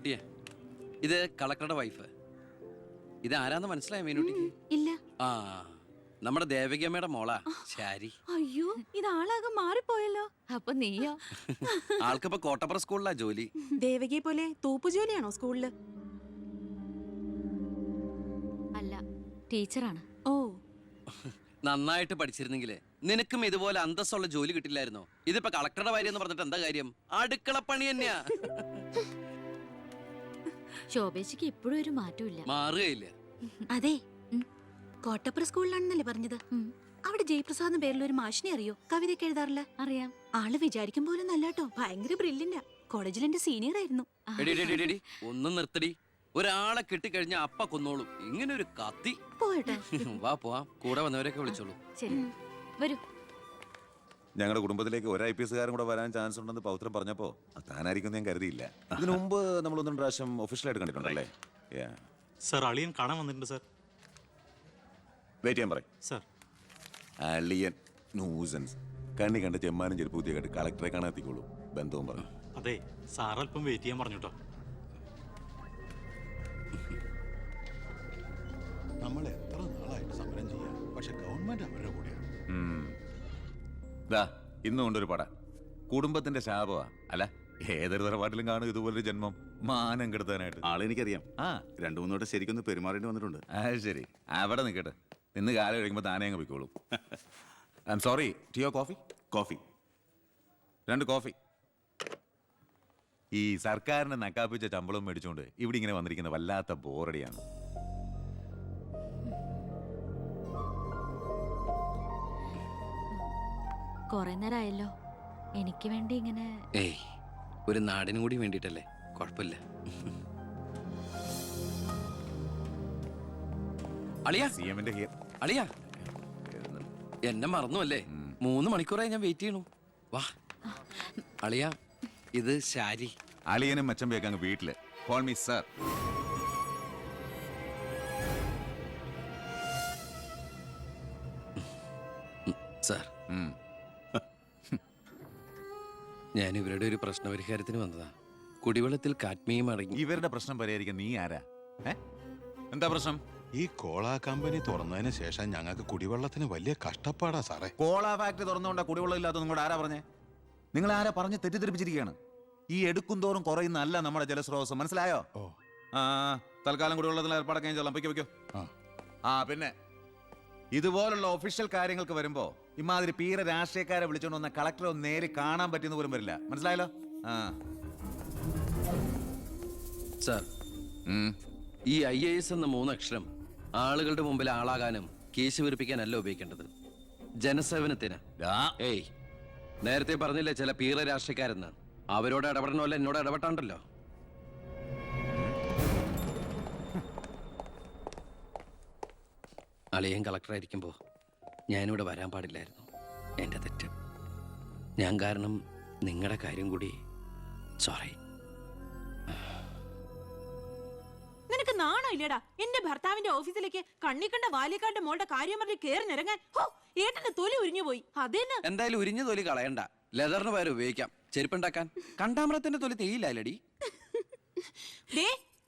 മീനുട്ടിയെ, ഇത് കളക്ടറുടെ വൈഫ്. ഇത് ആരാന്ന് മനസ്സിലായ മീനുട്ടിക്ക്? ഇല്ല. ആ, നമ്മുടെ ദേവകിയമ്മയുടെ മോളാ ശാരി. അയ്യോ, ഇത് ആളാകെ മാറിപ്പോയല്ലോ. അപ്പൊ നീയോ? ആൾക്കിപ്പോ കോട്ടപ്പുറ സ്കൂളിലാ ജോലി. ദേവകിയെ പോലെ തൂപ്പു ജോലിയാണോ സ്കൂളില്? അല്ല, ടീച്ചറാണ്. ഓ, നന്നായിട്ട് പഠിച്ചിരുന്നെങ്കിലേ നിനക്കും ഇതുപോലെ അന്തസ്സുള്ള ജോലി കിട്ടില്ലായിരുന്നോ? ഇതിപ്പോ കളക്ടറുടെ ഭാര്യ എന്ന് പറഞ്ഞിട്ട് എന്താ കാര്യം? അടുക്കളപ്പണി തന്നെയാ. ശോഭേച്ചിക്ക് ഇപ്പോഴും ഒരു മാറ്റമില്ല. മാറുകയില്ല. അതെ, കോട്ടപ്പുറ സ്കൂളിലാണെന്നല്ലേ പറഞ്ഞത്? അവിടെ ജയപ്രസാദ് പേരിൽ ഒരു മാഷിനെ അറിയോ? കവിതയൊക്കെ എഴുതാറില്ല. അറിയാം. ആള് വിചാരിക്കും പോലും നല്ലാട്ടോ, ഭയങ്കര ബ്രില്യന്റാ. കോളേജിൽ എന്റെ സീനിയർ ആയിരുന്നു. എടി, ഒന്നും നിർത്തടി. ഒരാളെ കിട്ടിക്കഴിഞ്ഞാ അപ്പ കൊന്നോളും. ഇങ്ങനെ ഒരു കത്തി. പോയട്ടെ. വാ പോവാം, കൂടെ വന്നവരൊക്കെ വിളിച്ചോളൂ. ശരി, വരൂ. ഞങ്ങളുടെ കുടുംബത്തിലേക്ക് ഒരു IPS കാരൻ കൂടെ വരാൻ ചാൻസ് ഉണ്ടെന്ന് പൗത്രം പറഞ്ഞപ്പോ താനായിരിക്കും ഞാൻ കരുതിയില്ല. ഇതിനു മുമ്പ് നമ്മൾ ഒന്നും പ്രാവശ്യം ഒഫീഷ്യലായിട്ട് കണ്ടിട്ടുണ്ടല്ലേ? സർ, അളിയൻ കാണാൻ വന്നിട്ടുണ്ട് സർ. വെയിറ്റ് ചെയ്യാൻ പറയും സർ. അളിയൻ ന്യൂസൻസ്. കണ്ണി കണ്ട ചെമ്മാനും ചെരുപ്പൂത്തിയെ കണ്ട് കളക്ടറെ കാണാൻ എത്തിക്കോളൂ. ബന്ധവും പറഞ്ഞു. അതെ, സാർ അല്പം വെയിറ്റ് ചെയ്യാൻ പറഞ്ഞു കേട്ടോ. നമ്മൾ എത്ര നാളായിട്ട് സമരം ചെയ്യാം, പക്ഷെ ഗവൺമെന്റ് അവരുടെ കൂടെയാണ്. ഇന്നും കൊണ്ടൊരു പട കുടുംബത്തിന്റെ ശാപമാ. അല്ല, ഏതൊരു തറവാട്ടിലും കാണും ഇതുപോലൊരു ജന്മം. മാനം കെടുത്താനായിട്ട്. ആളെനിക്കറിയാം. 2-3 വട്ടം ശരിക്കൊന്ന് പെരുമാറേണ്ടി വന്നിട്ടുണ്ട്. ശരി, അവിടെ നിൽക്കട്ടെ. നിന്ന് കാലം കഴിയുമ്പോൾ താനേ അങ്ങ് പോയിക്കോളൂ. I am sorry. ടീയോ കോഫി? Coffee 2 coffee. ഈ സർക്കാരിന്റെ നക്കാപ്പിച്ച ശമ്പളം മേടിച്ചുകൊണ്ട് ഇവിടെ ഇങ്ങനെ വന്നിരിക്കുന്ന വല്ലാത്ത ബോറടിയാണ്. കൊറേ നേരമായല്ലോ. എനിക്ക് വേണ്ടി ഇങ്ങനെ. ഏയ്, ഒരു നാടിനും കൂടി വേണ്ടിട്ടല്ലേ. കുഴപ്പമില്ല. അളിയാ, CM-ന്റെ അളിയാ, എന്നെ മറന്നു അല്ലേ? 3 മണിക്കൂറായി ഞാൻ വെയിറ്റ് ചെയ്യണു. വാ അളിയാ, ഇത് ശാരി. അളിയനും മച്ചമ്പയൊക്കെ അങ്ങ് വീട്ടില്. Call me sir. സാർ, ഞാൻ ഇവരുടെ ഒരു പ്രശ്നപരിഹാരത്തിന് വന്നതാ. കുടിവെള്ളത്തിൽ കാഡ്മിയം അടങ്ങി. ഇവരുടെ പ്രശ്നം പരിഹരിക്കാൻ നീ ആരാ? എന്താ പ്രശ്നം? ഈ കോള കമ്പനി തുറന്നതിന് ശേഷം ഞങ്ങൾക്ക് കുടിവെള്ളത്തിന് വലിയ കഷ്ടപ്പാടാ സാറേ. കോള ഫാക്ടറി തുറന്നുകൊണ്ടാ കുടിവെള്ളം ഇല്ലാത്ത നിങ്ങളോട് ആരാ പറഞ്ഞേ? നിങ്ങൾ ആരാ പറഞ്ഞ് തെറ്റിദ്ധരിപ്പിച്ചിരിക്കുകയാണ്? ഈ എടുക്കും തോറും കുറയുന്നല്ല നമ്മുടെ ജലസ്രോതസ്. മനസ്സിലായോ? തൽക്കാലം കുടിവെള്ളത്തിൽ ഏർപ്പാടൊക്കെ ചെയ്തോളാം. പൊയ്ക്കോ. പിന്നെ ഇതുപോലുള്ള ഒഫീഷ്യൽ കാര്യങ്ങൾക്ക് വരുമ്പോ ഇമാതിരി പീര രാഷ്ട്രീയക്കാരെ വിളിച്ചോണ്ട് വന്ന കളക്ടറെ ഒന്ന് നേരി കാണാൻ പറ്റുന്ന പോലും വരില്ല. മനസ്സിലായല്ലോ? സാർ, ഈ IAS എന്ന 3 അക്ഷരം ആളുകളുടെ മുമ്പിൽ ആളാകാനും കേസ് വീർപ്പിക്കാനല്ല ഉപയോഗിക്കേണ്ടത്. ജനസേവനത്തിന്. ഏയ്, നേരത്തെ പറഞ്ഞില്ലേ ചില പീറ രാഷ്ട്രീയക്കാരെന്ന്? അവരോട് ഇടപെടണമല്ല എന്നോട് ഇടപെട്ടാണ്ടല്ലോ. അളിയൻ കളക്ടറായിരിക്കുമ്പോ ഞാനിവിടെ വരാൻ പാടില്ലായിരുന്നു. എന്റെ തെറ്റ്. ഞാൻ കാരണം നിങ്ങളുടെ കാര്യം കൂടി. സോറി. നിനക്ക് നാണമില്ലടാ എന്റെ ഭർത്താവിന്റെ ഓഫീസിലേക്ക് കണ്ണി കണ്ട വാലിക്കാരുടെ മോളുടെ കാര്യം പറഞ്ഞ് കേറി നിരങ്ങാൻ? ഏട്ടന്റെ തൊലി ഉരിഞ്ഞു പോയി. അതെന്നെ. എന്തായാലും ഉരിഞ്ഞ തൊലി കളയണ്ട. ലെതറിന് പകരം ഉപയോഗിക്കാം. ചെരുപ്പുണ്ടാക്കാൻ. കണ്ടാമറത്തിന്റെ തൊലി തേയില്ലടി.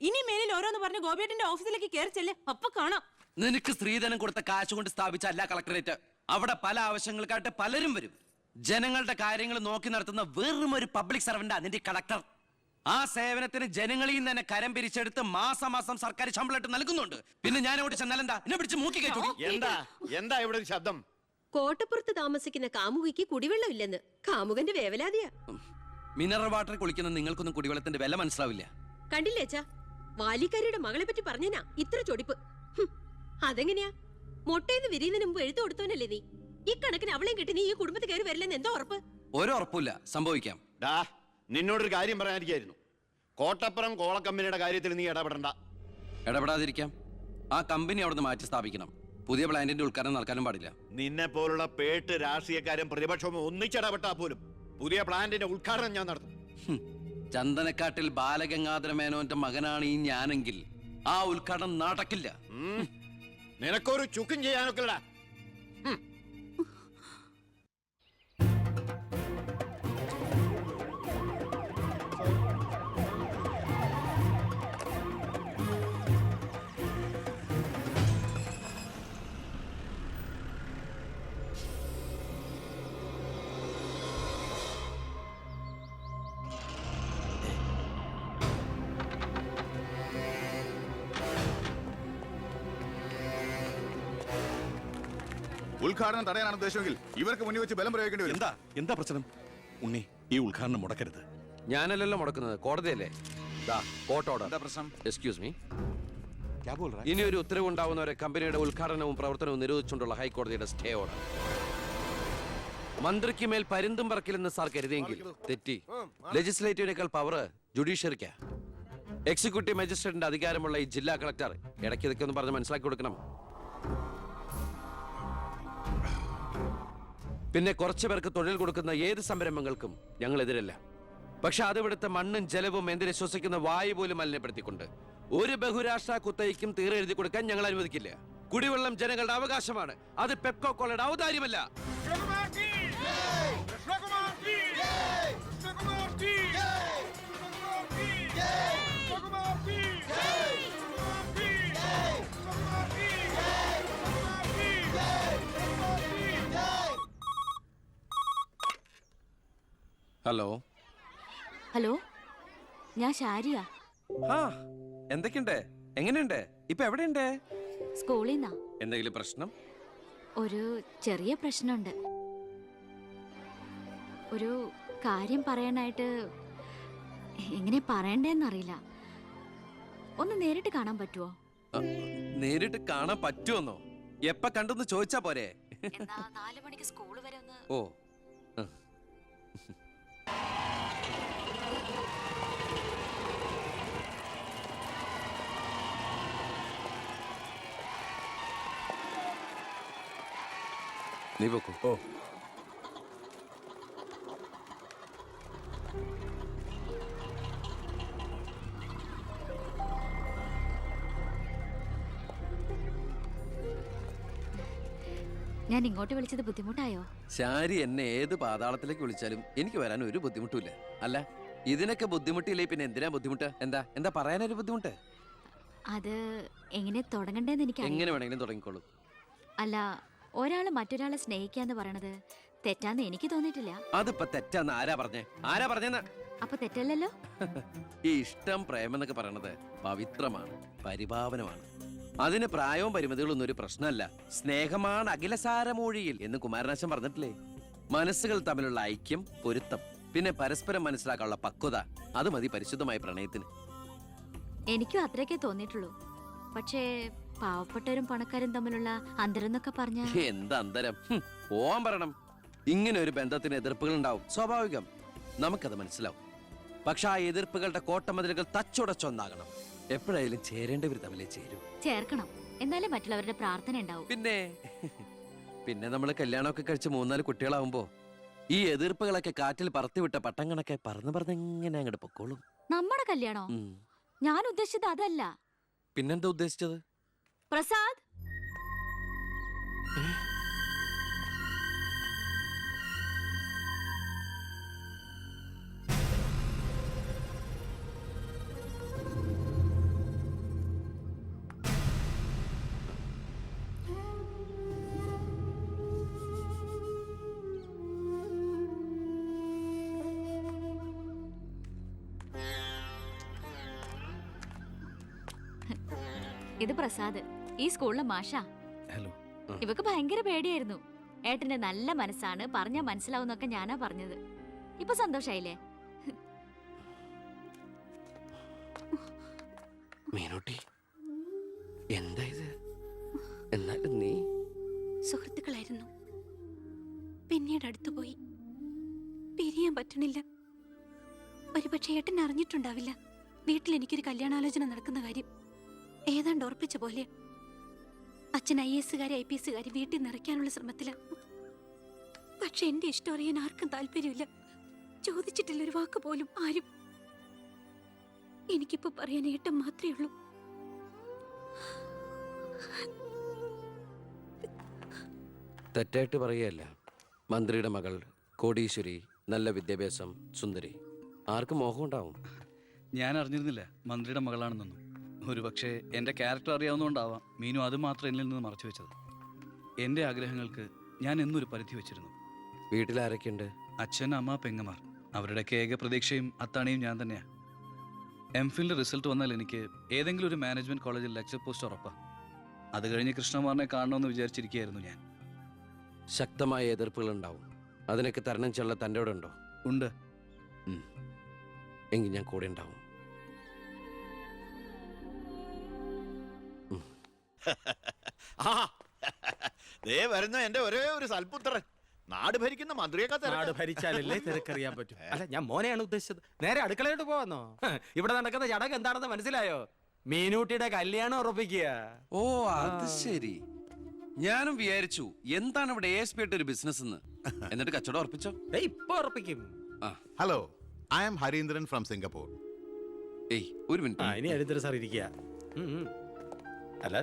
ഇനി മേലിൽ ഓരോന്ന് പറഞ്ഞ് ഗോപിയേട്ടന്റെ ഓഫീസിലേക്ക് കേറി ചെല്ലേ, അപ്പൊ കാണാം. നിനക്ക് സ്ത്രീധനം കൊടുത്ത കാശ് കൊണ്ട് സ്ഥാപിച്ച അല്ല കളക്ടറേറ്റ്. അവിടെ പല ആവശ്യങ്ങൾക്കായിട്ട് പലരും വരും. ജനങ്ങളുടെ കാര്യങ്ങൾ നോക്കി നടത്തുന്ന വെറും ഒരു പബ്ലിക് സർവന്റാ നിന്റെ കളക്ടർ. ആ സേവനത്തിന് ജനങ്ങളിൽ നിന്ന് തന്നെ കരം പിരിച്ചെടുത്ത് മാസം സർക്കാർ ശമ്പളം നൽകുന്നുണ്ട്. പിന്നെ ഞാൻ അവിടെ ചെന്നാലെന്താ? എന്നെ പിടിച്ച് മൂക്കി കയറ്റു. എന്താ ഇവിടെ ഒരു ശബ്ദം? കോട്ടപ്പുറത്ത് താമസിക്കുന്ന കാമുകിക്ക് കുടിവെള്ളം ഇല്ലെന്ന് കാമുകന്റെ വേവലാതിയാ. മിനറൽ വാട്ടർ കുളിക്കുന്ന നിങ്ങൾക്കൊന്നും കുടിവെള്ളത്തിന്റെ വില മനസ്സിലാവില്ല. കണ്ടില്ലേച്ചാ, വാലിക്കാരിയുടെ മകളെ പറ്റി പറഞ്ഞനാ ഇത്ര ചൊടിപ്പ്. അതെങ്ങനെയാ? മൊട്ടയിന്ന് വിരിയുന്നതിന് മുമ്പ് എഴുത്തു കൊടുത്തവനല്ലേ നീ? ഈ കണക്കിന് അവളെയും കെട്ടി നീ ഈ കുടുംബത്തിൽ കയറി വരില്ലെന്ന് എന്തോ ഉറപ്പ്? ഒരു ഉറപ്പില്ല. സംഭവിക്കാം. നിന്നോടൊരു കാര്യം പറയാനിരിക്കായിരുന്നു. കോട്ടപ്പുറം കോള കമ്പനിയുടെ കാര്യത്തിൽ നീ ഇടപെടണ്ട. ഇടപെടാതിരിക്കാം. ആ കമ്പനി അവിടുന്ന് മാറ്റി സ്ഥാപിക്കണം. പുതിയ പ്ലാന്റിന്റെ ഉദ്ഘാടനം നടക്കാനും പാടില്ല. നിന്നെ പോലുള്ള പേട്ട് രാഷ്ട്രീയക്കാരും പ്രതിപക്ഷവും ഒന്നിച്ചിടപെട്ടാ പോലും പുതിയ പ്ലാന്റിന്റെ ഉദ്ഘാടനം ഞാൻ നടത്തും. ചന്ദനക്കാട്ടിൽ ബാലഗംഗാധര മേനോന്റെ മകനാണ് ഈ ഞാനെങ്കിൽ ആ ഉദ്ഘാടനം നടക്കില്ല. നിനക്കൊരു ചുക്കും ചെയ്യാനൊക്കെ. ഉദ്ഘാടനം തടയാനാണ് ഉദ്ദേശമെങ്കിൽ ഇവർക്ക് മുന്നിൽ വെച്ച് ബലം പ്രയോഗിക്കേണ്ടി വരും. എന്താ പ്രശ്നം? ഉണ്ണി, ഈ ഉദ്ഘാടനം മുടക്കരുത്. ഞാനല്ലല്ലോ മുടക്കുന്നത്, കോടതിയല്ലേ. Court order. എന്താ പ്രശ്നം? Excuse me. ക്യാ ബോൾ രഹാ? ഇനി ഒരു ഉത്തരവുണ്ടാവുന്നവരെ കമ്പനിയുടെ ഉദ്ഘാടനവും പ്രവർത്തനവും നിരോധിച്ചുകൊണ്ടുള്ള ഹൈക്കോടതിയുടെ സ്റ്റേ ഓർഡർ. മന്ത്രിക്ക് മേൽ പരുന്തും പറക്കില്ലെന്ന് സാർ കരുതിയെങ്കിൽ തെറ്റി. ലെജിസ്ലേറ്റീവിനേക്കാൾ പവർ ജുഡീഷ്യറിക്കാ. എക്സിക്യൂട്ടീവ് മജിസ്ട്രേറ്റിന്റെ അധികാരമുള്ള ഈ ജില്ലാ കളക്ടർ ഇടയ്ക്ക് ഇതൊക്കെ ഒന്ന് പറഞ്ഞ് മനസ്സിലാക്കി കൊടുക്കണം. പിന്നെ കുറച്ചു പേർക്ക് തൊഴിൽ കൊടുക്കുന്ന ഏത് സംരംഭങ്ങൾക്കും ഞങ്ങൾ എതിരല്ല. പക്ഷെ അതിവിടുത്തെ മണ്ണും ജലവും എന്തിനെ ശ്വസിക്കുന്ന വായു പോലും മലിനപ്പെടുത്തിക്കൊണ്ട് ഒരു ബഹുരാഷ്ട്ര കുത്തയ്ക്കും തീരെ എഴുതി കൊടുക്കാൻ ഞങ്ങൾ അനുവദിക്കില്ല. കുടിവെള്ളം ജനങ്ങളുടെ അവകാശമാണ്, അത് പെപ്കോ കോളയുടെ ഔദാര്യമല്ല. ഹലോ. ഹലോ, ഞാൻ ഷാരിയ. ആ എന്തൊക്കെയുണ്ട്? എങ്ങനെയുണ്ട്? ഇപ്പൊ എവിടെയുണ്ട്? സ്കൂളിൽ നിന്നാ. എന്തെങ്കിലും പ്രശ്നം? ഒരു ചെറിയ പ്രശ്നമുണ്ട്. ഒരു കാര്യം പറയാനായിട്ട് എങ്ങനെ പറയണ്ടേന്നറിയില്ല. ഒന്ന് നേരിട്ട് കാണാൻ പറ്റുമോ? നേരിട്ട് കാണാൻ പറ്റുമെന്നോ? എപ്പ കണ്ടെന്ന് ചോദിച്ചാ പോരെ? എന്നാ 4 മണിക്ക് സ്കൂൾ വരെ ഒന്ന്. ഓ നീ പോക്കോ. ഓ ഞാൻ ഇങ്ങോട്ട് വിളിച്ചത് ബുദ്ധിമുട്ടായോ? ശാരി എന്നെ ഏത് പാതാളത്തിലേക്ക് വിളിച്ചാലും എനിക്ക് വരാൻ ഒരു ബുദ്ധിമുട്ടുമില്ല. അല്ല, ഇതിനൊക്കെ ബുദ്ധിമുട്ടില്ലേ പിന്നെ എന്തിനാ ബുദ്ധിമുട്ട്? എന്താ പറയാനൊരു ബുദ്ധിമുട്ട്? അത് എങ്ങനെ തുടങ്ങണ്ടേന്ന് എനിക്ക് എങ്ങനെ വേണമെങ്കിലും തുടങ്ങിക്കോളൂ. അല്ല, ഒരാള് മറ്റൊരാളെ സ്നേഹിക്കാന്ന് പറയണത് തെറ്റാന്ന് എനിക്ക് തോന്നിയിട്ടില്ല. അതിപ്പോ തെറ്റാന്ന് ആരാ പറഞ്ഞെന്ന്? അപ്പൊ തെറ്റല്ലല്ലോ. ഈ ഇഷ്ടം പ്രേമം എന്നൊക്കെ പറയണത് പവിത്രമാണ്, പരിപാവനമാണ്. അതിന് പ്രായവും പരിമിതികളൊന്നും ഒരു പ്രശ്നമല്ല. സ്നേഹമാണ് അഖിലസാരമൂഴിയിൽ എന്ന് കുമാരനാശൻ പറഞ്ഞിട്ടില്ലേ? മനസ്സുകൾ തമ്മിലുള്ള ഐക്യം, പൊരുത്തം, പിന്നെ പരസ്പരം മനസ്സിലാക്കാനുള്ള പക്വത, അത് മതി പരിശുദ്ധമായ പ്രണയത്തിന്. എനിക്കും അത്രയൊക്കെ തോന്നിയിട്ടുള്ളൂ. പക്ഷേ പാവപ്പെട്ടവരും പണക്കാരും തമ്മിലുള്ള അന്തരം എന്നൊക്കെ പറഞ്ഞ എന്താ അന്തരം? പോവാൻ പറയണം. ഇങ്ങനെ ഒരു ബന്ധത്തിന് എതിർപ്പുകൾ ഉണ്ടാവും, സ്വാഭാവികം. നമുക്കത് മനസ്സിലാവും. പക്ഷെ ആ എതിർപ്പുകളുടെ കോട്ടമതിലുകൾ തച്ചുടച്ചൊന്നാകണം. എപ്പോഴായാലും ചേരേണ്ടവർ തമ്മിലേ ചേരൂ. ചേർക്കണം, എന്നാലേ മറ്റുള്ളവരുടെ പ്രാർത്ഥന ഉണ്ടാവും. പിന്നെ നമ്മൾ കല്യാണമൊക്കെ കഴിച്ച് 3-4 കുട്ടികളാവുമ്പോ ഈ എതിർപ്പുകളൊക്കെ കാറ്റിൽ പറത്തിവിട്ട പട്ടം കണക്കെ പറന്ന് അങ്ങോട്ട് പൊക്കോളും. നമ്മുടെ കല്യാണോ? ഞാൻ ഉദ്ദേശിച്ചത് അതല്ല. പിന്നെന്താ ഉദ്ദേശിച്ചത്? പ്രസാദ്, ഇത് പ്രസാദ്, ഈ സ്കൂളിലെ മാഷാ. ഹലോ. ഇവക്ക് ഭയങ്കര പേടിയായിരുന്നു. ഏട്ടന്റെ നല്ല മനസ്സാണ്, പറഞ്ഞാ മനസ്സിലാവുന്നൊക്കെ ഞാനാ പറഞ്ഞത്. ഇപ്പൊ സന്തോഷായില്ലേ? മീനൂട്ടി, എന്താ ഇത്? എന്നാലും നീ സുഹൃത്തുക്കളായിരുന്നു, പിന്നീട് അടുത്തുപോയി. പിരിയാൻ പറ്റണില്ല. ഒരുപക്ഷെ ഏട്ടൻ അറിഞ്ഞിട്ടുണ്ടാവില്ല വീട്ടിൽ എനിക്കൊരു കല്യാണാലോചന നടക്കുന്ന കാര്യം. ഏതാണ്ട് ഉറപ്പിച്ച പോലെ അച്ഛൻ IAS IPS വീട്ടിൽ നിറയ്ക്കാനുള്ള ശ്രമത്തില. പക്ഷെ എന്റെ ഇഷ്ടം അറിയാൻ ആർക്കും താല്പര്യമില്ല. ചോദിച്ചിട്ടില്ല ഒരു വാക്ക് പോലും ആരും. എനിക്കിപ്പോ പറയാൻ ഏട്ടൻ മാത്രമേ ഉള്ളൂ. തെറ്റായിട്ട് പറയുകയല്ല. മന്ത്രിയുടെ മകൾ, കോടീശ്വരി, നല്ല വിദ്യാഭ്യാസം, സുന്ദരി, ആർക്കും മോഹം ഉണ്ടാവും. ഞാൻ അറിഞ്ഞിരുന്നില്ല മന്ത്രിയുടെ മകളാണെന്നൊന്നും. ഒരുപക്ഷെ എൻ്റെ ക്യാരക്ടർ അറിയാവുന്നതുകൊണ്ടാവാം മീനു അത് മാത്രം എന്നിൽ നിന്ന് മറച്ചു വെച്ചത്. എൻ്റെ ആഗ്രഹങ്ങൾക്ക് ഞാൻ എന്നൊരു പരിധി വെച്ചിരുന്നു. വീട്ടിലാരൊക്കെയുണ്ട്? അച്ഛൻ, അമ്മ, പെങ്ങന്മാർ. അവരുടെയൊക്കെ ഏക പ്രതീക്ഷയും അത്താണിയും ഞാൻ തന്നെയാണ്. MPhilന്റെ റിസൾട്ട് വന്നാൽ എനിക്ക് ഏതെങ്കിലും ഒരു മാനേജ്മെന്റ് കോളേജിൽ ലെക്ചർ പോസ്റ്റ് ഉറപ്പാണ്. അത് കഴിഞ്ഞ് കൃഷ്ണകുമാറിനെ കാണണമെന്ന് വിചാരിച്ചിരിക്കുകയായിരുന്നു ഞാൻ. ശക്തമായ എതിർപ്പുകൾ ഉണ്ടാവും. അതിനൊക്കെ തരണം ചെയ്യാനുള്ള തൻ്റെ കൂടെ ഉണ്ടോ? ഉണ്ട്. എങ്കിൽ ഞാൻ കൂടെ ഉണ്ടാവും. ആ ദേ വരുന്ന എന്റെ ഒരേ ഒരു സൽപുത്രൻ. നാട് ഭരിക്കുന്ന മന്ത്രിയൊക്കെ നാട് ഭരിച്ചാലല്ലേ തിരക്കറിയാൻ പറ്റും. അല്ല, ഞാൻ മോനെയാണ് ഉദ്ദേശിച്ചത്. നേരെ അടുക്കളയോട്ട് പോവാന്നോ? ഇവിടെ നടക്കുന്ന ചടങ്ങ് എന്താണെന്ന് മനസ്സിലായോ? മീനൂട്ടിയുടെ കല്യാണം ഉറപ്പിക്കുക. ഓ അത് ശരി. ഞാനും വിചാരിച്ചു എന്താണ് ഇവിടെ ASP ആയിട്ട് ഒരു ബിസിനസ് എന്ന്. എന്നിട്ട് കച്ചവടം ഉറപ്പിച്ചോ? ഇപ്പൊ ഉറപ്പിക്കും. Hello, I am Harindran from Singapore. ഏയ് ഒരു ആ, മിനിറ്റ്. ഇനി ഹരിദ്ര സാർ ഇരിക്കുക. അല്ല,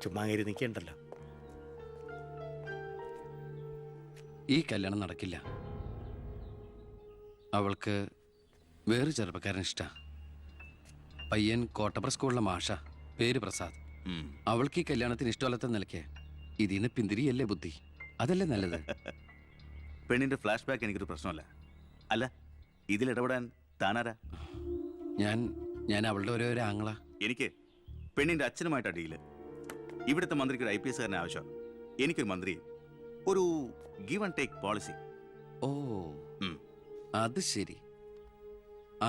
ചുമ്മാ കയറി നിൽക്കണ്ടല്ലോ. ഈ കല്യാണം നടക്കില്ല. അവൾക്ക് വേറെ ചെറുപ്പക്കാരൻ ഇഷ്ടാ. പയ്യൻ കോട്ടപ്പുറ സ്കൂളിലെ മാഷ, പേര് പ്രസാദ്. അവൾക്ക് ഈ കല്യാണത്തിന് ഇഷ്ടമല്ലാത്ത നിലയ്ക്ക് ഇതിന്ന് പിന്തിരിയല്ലേ ബുദ്ധി. അതല്ലേ നല്ലത്. പെണ്ണിന്റെ ഫ്ലാഷ് ബാക്ക് എനിക്കൊരു പ്രശ്നമല്ല. അല്ല, ഇതിലിടപെടാൻ താനാരാ? ഞാൻ അവളുടെ ഒരു ആങ്ങള. എനിക്ക് പെണ്ണിന്റെ അച്ഛനുമായിട്ട് അടിയില്. ഇവിടുത്തെ മന്ത്രിക്ക് ഒരു IPS കാരനെ ആവശ്യം. എനിക്കൊരു മന്ത്രി, ഒരു ഗീവ് ആൻഡ് ടേക്ക് പോളിസി. ഓ അത് ശരി.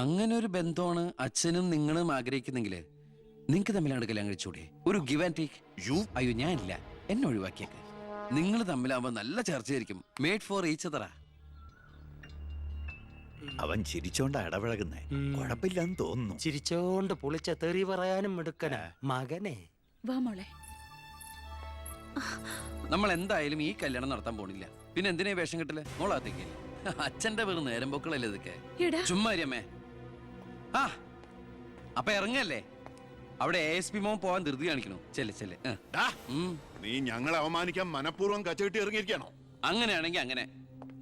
അങ്ങനെ ഒരു ബന്ധമാണ് അച്ഛനും നിങ്ങളും ആഗ്രഹിക്കുന്നെങ്കിൽ നിങ്ങൾക്ക് തമ്മിലാണ് കല്യാണം കഴിച്ചൂടെ? ഒരു ഗിവ് ആൻഡ് ടേക്ക്. അയ്യോ ഞാനില്ല, എന്നെ ഒഴിവാക്കിയേക്ക്. നിങ്ങൾ തമ്മിലാവുമ്പോ നല്ല ചർച്ചയായിരിക്കും. മേഡ് ഫോർ ഈച്ച് അതറാ. അവൻ ചിരിച്ചോണ്ടാ ഇടപഴകുന്നേ. കുഴപ്പമില്ലെന്ന് തോന്നുന്നു. ചിരിച്ചോണ്ട് പൊളിച്ച തെറി പറയാനും എടുക്കണ മകനെ. വാ മോളെ. നമ്മൾ എന്തായാലും ഈ കല്യാണം നടത്താൻ പോണില്ല. പിന്നെ എന്തിനാ വേഷം കിട്ടില്ല? മോളാത്തേക്ക് അച്ഛന്റെ വെറും നേരം പൊക്കളല്ലേ ഇതൊക്കെ. ചുമ്മാ അമ്മേ. ആ അപ്പൊ ഇറങ്ങല്ലേ. അവിടെ ASP മോൻ പോവാൻ ധൃതി കാണിക്കണു. ചെല്ലെ. നീ ഞങ്ങളെ അവമാനിക്കാൻ മനഃപൂർവ്വം കച്ചകെട്ടി ഇറങ്ങിയിരിക്കണോ? അങ്ങനെയാണെങ്കിൽ അങ്ങനെ.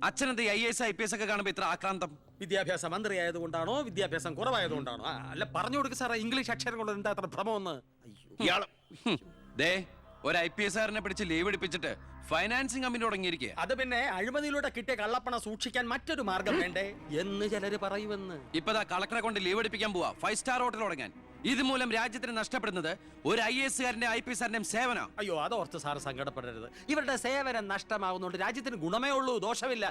അച്ഛനെന്ത് IAS IPS ഒക്കെ കാണുമ്പോ ഇത്ര ആക്രാന്തം? വിദ്യാഭ്യാസ മന്ത്രി ആയതുകൊണ്ടാണോ, വിദ്യാഭ്യാസം കുറവായതുകൊണ്ടാണോ? അല്ല, പറഞ്ഞു കൊടുക്കുക സാറേ, ഇംഗ്ലീഷ് അക്ഷരങ്ങൾ എന്താ അത്ര ഭ്രമമെന്ന്. ഇയാള് ദേ ഒരു IPS കാരനെ പിടിച്ച് ലീവ് എടുപ്പിച്ചിട്ട് ഫൈനാൻസിങ് കമ്പനി തുടങ്ങിയിരിക്കുക. അത് പിന്നെ അഴിമതിയിലൂടെ കിട്ടിയ കള്ളപ്പണം സൂക്ഷിക്കാൻ മറ്റൊരു മാർഗം വേണ്ടേ എന്ന് ചിലര് പറയുമെന്ന്. ഇപ്പതാ കളക്ടറെ കൊണ്ട് ലീവ് എടുപ്പിക്കാൻ പോവാ 5 സ്റ്റാർ ഹോട്ടൽ തുടങ്ങാൻ. ഇതുമൂലം രാജ്യത്തിന് നഷ്ടപ്പെടുന്നത് ഒരു IAS കാരന്റെ IPS കാരന്റെയും സേവനം. അയ്യോ, അതോർത്ത് സാർ സങ്കടപ്പെടരുത്. ഇവരുടെ സേവനം നഷ്ടമാകുന്നതുകൊണ്ട് രാജ്യത്തിന് ഗുണമേ ഉള്ളൂ, ദോഷമില്ല.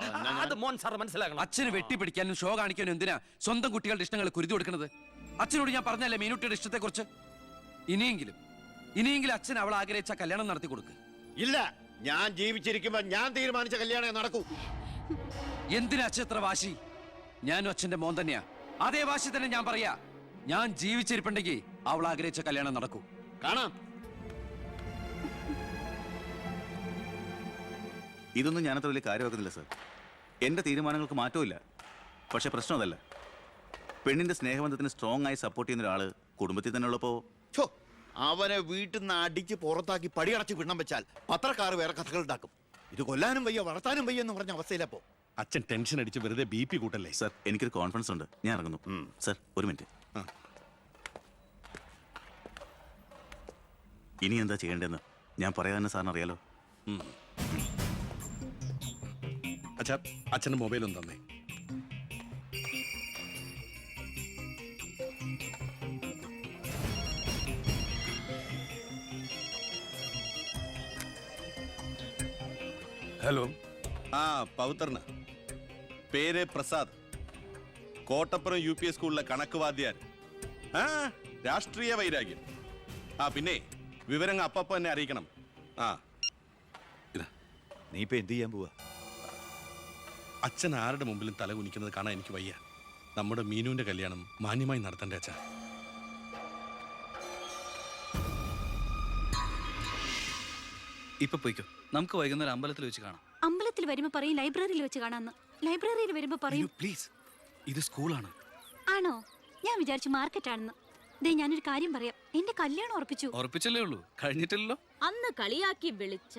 അത് മോൻ സാർ മനസ്സിലാക്കണം. അച്ഛന് വെട്ടിപ്പിടിക്കാനും ഷോ കാണിക്കാനും എന്തിനാ സ്വന്തം കുട്ടികളുടെ ഇഷ്ടങ്ങൾ കുരുതി കൊടുക്കുന്നത്? അച്ഛനോട് ഞാൻ പറഞ്ഞല്ലേ മീനുട്ടിയുടെ ഇഷ്ടത്തെ കുറിച്ച്. ഇനിയെങ്കിലും അച്ഛൻ അവൾ ആഗ്രഹിച്ച കല്യാണം നടത്തി കൊടുക്ക്. ഇല്ല, ഞാൻ ജീവിച്ചിരിക്കുമ്പോ ഞാൻ തീരുമാനിച്ച കല്യാണം നടക്കൂ. എന്തിനാ അച്ഛൻ ഇത്ര വാശി? ഞാനും അച്ഛന്റെ മോൻ തന്നെയാ. അതേ വാശി തന്നെ ഞാൻ പറയാ. ഞാൻ ജീവിച്ചിരിപ്പുണ്ടെങ്കിൽ അവൾ ആഗ്രഹിച്ച കല്യാണം നടക്കൂ. കാണാം. ഇതൊന്നും ഞാനത്ര വലിയ കാര്യമാക്കുന്നില്ല സർ. എന്റെ തീരുമാനങ്ങൾക്ക് മാറ്റമില്ല. പക്ഷെ പ്രശ്നം അതല്ല. പെണ്ണിന്റെ സ്നേഹബന്ധത്തിന് സ്ട്രോങ് ആയി സപ്പോർട്ട് ചെയ്യുന്ന ഒരാള് കുടുംബത്തിൽ തന്നെ ഉള്ളപ്പോ അവനെ വീട്ടിൽ നിന്ന് അടിച്ച് പുറത്താക്കി പടിയടച്ച് പിണ്ണം വെച്ചാൽ പത്രക്കാർ വേറെ കഥകൾ ഉണ്ടാക്കും. ഇത് കൊല്ലാനും വയ്യ വളർത്താനും വയ്യ എന്ന് പറഞ്ഞ അവസ്ഥയിലപ്പോ അച്ഛൻ ടെൻഷൻ അടിച്ച് വെറുതെ BP കൂട്ടല്ലേ? സർ, എനിക്കൊരു കോൺഫിഡൻസ് ഉണ്ട്. ഞാൻ ഇറങ്ങുന്നു. സർ, ഒരു മിനിറ്റ്. ഇനി എന്താ ചെയ്യേണ്ടതെന്ന് ഞാൻ പറയാൻ സാറിന് അറിയാലോ. അച്ഛൻ്റെ മൊബൈൽ ഒന്ന് തന്നേ. ഹലോ. പവിത്രന്. പേര് പ്രസാദ്. കോട്ടപ്പുറം UP സ്കൂളിലെ കണക്ക് വാദ്യാർ. രാഷ്ട്രീയ വൈരാഗ്യം. പിന്നെ വിവരങ്ങൾ അപ്പപ്പ തന്നെ അറിയിക്കണം. നീ ഇപ്പൊ എന്ത് ചെയ്യാൻ പോവാ? അച്ഛൻ ആരുടെ മുമ്പിലും തല കുനിക്കുന്നത് കാണാൻ എനിക്ക് വയ്യ. നമ്മുടെ മീനുവിന്റെ കല്യാണം മാന്യമായി നടത്തണ്ടേ അച്ഛാ? ഇപ്പൊ പോയിക്കോ. നമുക്ക് വൈകുന്നേരം അമ്പലത്തിൽ വെച്ച് കാണാം. അമ്പലത്തിൽ വരുമ്പോ പറയും ലൈബ്രറിയിൽ വെച്ച് കാണാന്ന്. ലൈബ്രറിയിൽ വരുമ്പോ പറയും പ്ലീസ്, ഇത് സ്കൂളാണ്. ആണോ? ഞാൻ വിചാരിച്ചു മാർക്കറ്റ് ആണെന്ന്. ദേ, ഞാനൊരു കാര്യം പറയാം. എന്റെ കല്യാണം ഉറപ്പിച്ചു. ഉറപ്പിച്ചല്ലേ ഉള്ളൂ, കഴിഞ്ഞിട്ടില്ലല്ലോ. അന്ന് കളിയാക്കി വിളിച്ച